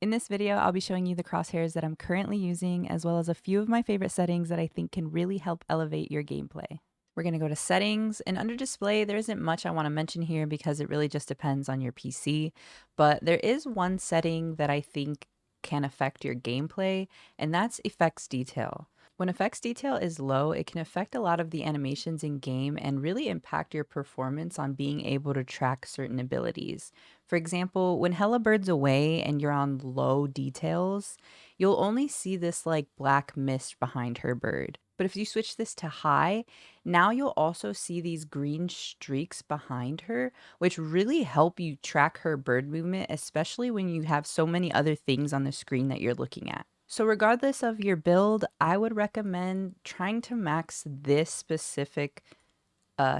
In this video, I'll be showing you the crosshairs that I'm currently using, as well as a few of my favorite settings that I think can really help elevate your gameplay. We're going to go to settings, and under display, there isn't much I want to mention here because it really just depends on your PC, but there is one setting that I think can affect your gameplay, and that's effects detail. When effects detail is low, it can affect a lot of the animations in game and really impact your performance on being able to track certain abilities. For example, when Hella Bird's away and you're on low details, you'll only see this like black mist behind her bird. But if you switch this to high, now you'll also see these green streaks behind her, which really help you track her bird movement, especially when you have so many other things on the screen that you're looking at. So regardless of your build, I would recommend trying to max this specific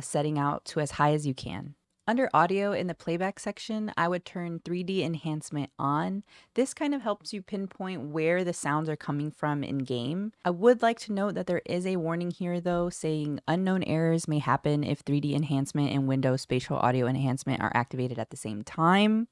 setting out to as high as you can. Under audio in the playback section, I would turn 3D enhancement on. This kind of helps you pinpoint where the sounds are coming from in game. I would like to note that there is a warning here though, saying unknown errors may happen if 3D enhancement and Windows spatial audio enhancement are activated at the same time.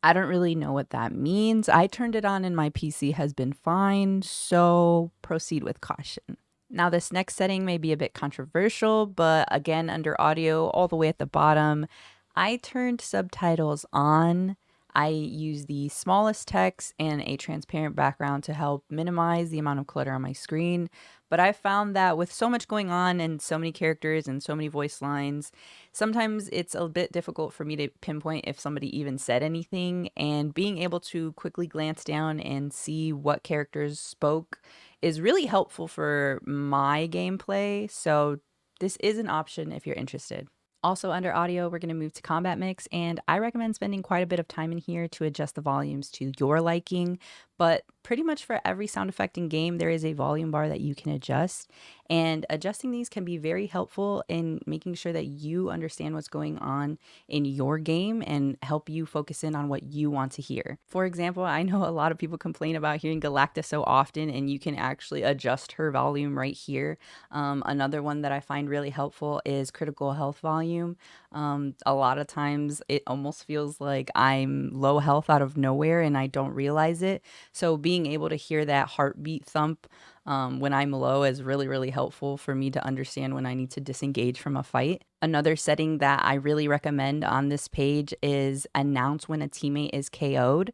I don't really know what that means. I turned it on and my PC has been fine, so proceed with caution. Now, this next setting may be a bit controversial, but again, under audio, all the way at the bottom, I turned subtitles on. I use the smallest text and a transparent background to help minimize the amount of clutter on my screen. But I found that with so much going on and so many characters and so many voice lines, sometimes it's a bit difficult for me to pinpoint if somebody even said anything. And being able to quickly glance down and see what characters spoke is really helpful for my gameplay. So this is an option if you're interested. Also under audio, we're going to move to combat mix, and I recommend spending quite a bit of time in here to adjust the volumes to your liking, but pretty much for every sound effect in game, there is a volume bar that you can adjust, and adjusting these can be very helpful in making sure that you understand what's going on in your game and help you focus in on what you want to hear. For example, I know a lot of people complain about hearing Galacta so often, and you can actually adjust her volume right here. Another one that I find really helpful is critical health volume. A lot of times it almost feels like I'm low health out of nowhere and I don't realize it. So being able to hear that heartbeat thump when I'm low is really, really helpful for me to understand when I need to disengage from a fight. Another setting that I really recommend on this page is announce when a teammate is KO'd.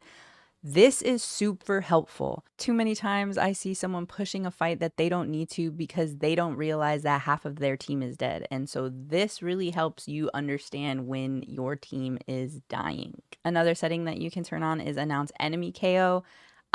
This is super helpful. Too many times I see someone pushing a fight that they don't need to because they don't realize that half of their team is dead. And so this really helps you understand when your team is dying. Another setting that you can turn on is announce enemy KO.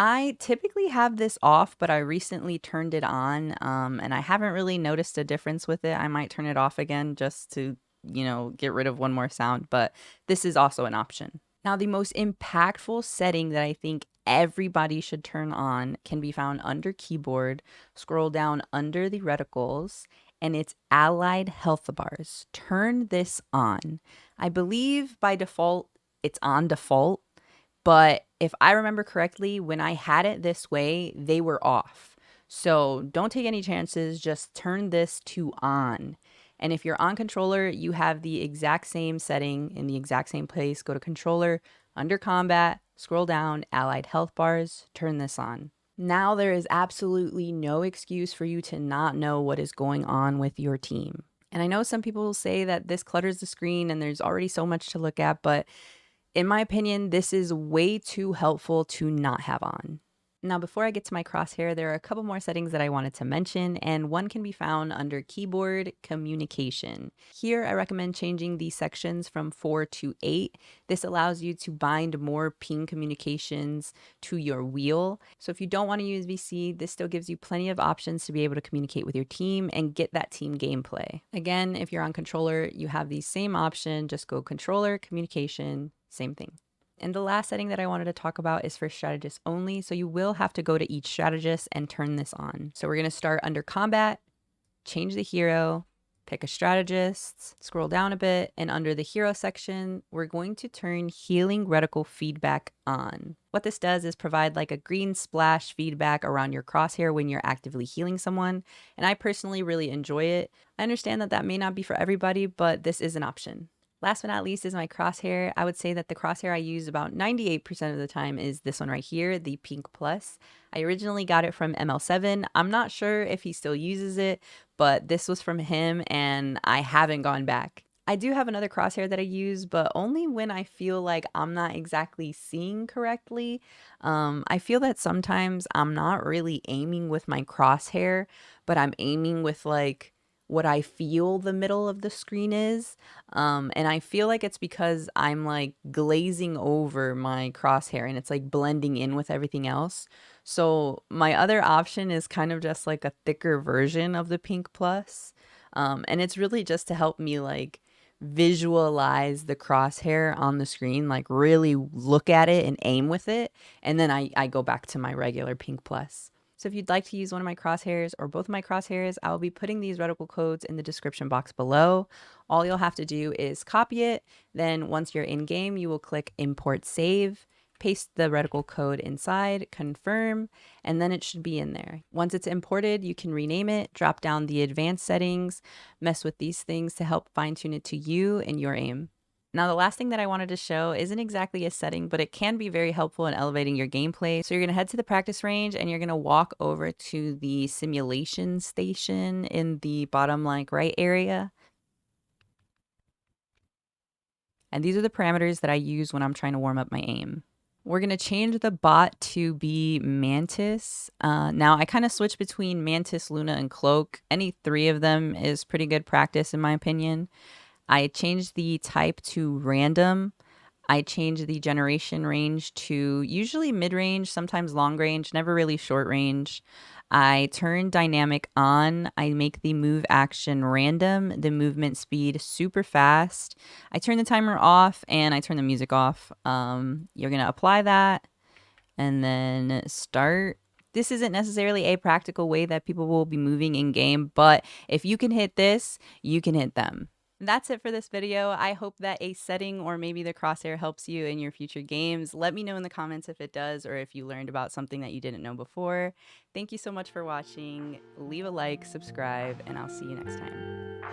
I typically have this off, but I recently turned it on, and I haven't really noticed a difference with it. I might turn it off again just to, get rid of one more sound, but this is also an option. Now, the most impactful setting that I think everybody should turn on can be found under keyboard. Scroll down under the reticles, and it's allied health bars. Turn this on. I believe by default, it's on default, but if I remember correctly, when I had it this way, they were off. So don't take any chances, just turn this to on. And if you're on controller, you have the exact same setting in the exact same place. Go to controller, under combat, scroll down, allied health bars, turn this on. Now there is absolutely no excuse for you to not know what is going on with your team. And I know some people say that this clutters the screen and there's already so much to look at, but in my opinion, this is way too helpful to not have on. Now, before I get to my crosshair, there are a couple more settings that I wanted to mention, and one can be found under keyboard communication. Here, I recommend changing the sections from 4 to 8. This allows you to bind more ping communications to your wheel. So if you don't want to use VC, this still gives you plenty of options to be able to communicate with your team and get that team gameplay. Again, if you're on controller, you have the same option. Just go controller, communication, same thing. And the last setting that I wanted to talk about is for strategists only. So you will have to go to each strategist and turn this on. So we're going to start under combat, change the hero, pick a strategist, scroll down a bit, and under the hero section, we're going to turn healing reticle feedback on. What this does is provide like a green splash feedback around your crosshair when you're actively healing someone. And I personally really enjoy it. I understand that that may not be for everybody, but this is an option. Last but not least is my crosshair. I would say that the crosshair I use about 98% of the time is this one right here, the Thicc Plus. I originally got it from ML7. I'm not sure if he still uses it, but this was from him and I haven't gone back. I do have another crosshair that I use, but only when I feel like I'm not exactly seeing correctly. I feel that sometimes I'm not really aiming with my crosshair, but I'm aiming with like what I feel the middle of the screen is. And I feel like it's because I'm like glazing over my crosshair and it's like blending in with everything else. So my other option is kind of just like a thicker version of the Thicc Plus. And it's really just to help me like visualize the crosshair on the screen, like really look at it and aim with it. And then I go back to my regular Thicc Plus. So if you'd like to use one of my crosshairs or both of my crosshairs, I'll be putting these reticle codes in the description box below. All you'll have to do is copy it. Then once you're in game, you will click import save, paste the reticle code inside, confirm, and then it should be in there. Once it's imported, you can rename it, drop down the advanced settings, mess with these things to help fine tune it to you and your aim. Now, the last thing that I wanted to show isn't exactly a setting, but it can be very helpful in elevating your gameplay. So you're going to head to the practice range and you're going to walk over to the simulation station in the bottom like right area. And these are the parameters that I use when I'm trying to warm up my aim. We're going to change the bot to be Mantis. Now, I kind of switch between Mantis, Luna, and Cloak. Any three of them is pretty good practice in my opinion. I changed the type to random. I changed the generation range to usually mid-range, sometimes long range, never really short range. I turn dynamic on. I make the move action random, the movement speed super fast. I turn the timer off and I turn the music off. You're going to apply that and then start. This isn't necessarily a practical way that people will be moving in game, but if you can hit this, you can hit them. That's it for this video. I hope that a setting or maybe the crosshair helps you in your future games. Let me know in the comments if it does or if you learned about something that you didn't know before. Thank you so much for watching. Leave a like, subscribe, and I'll see you next time.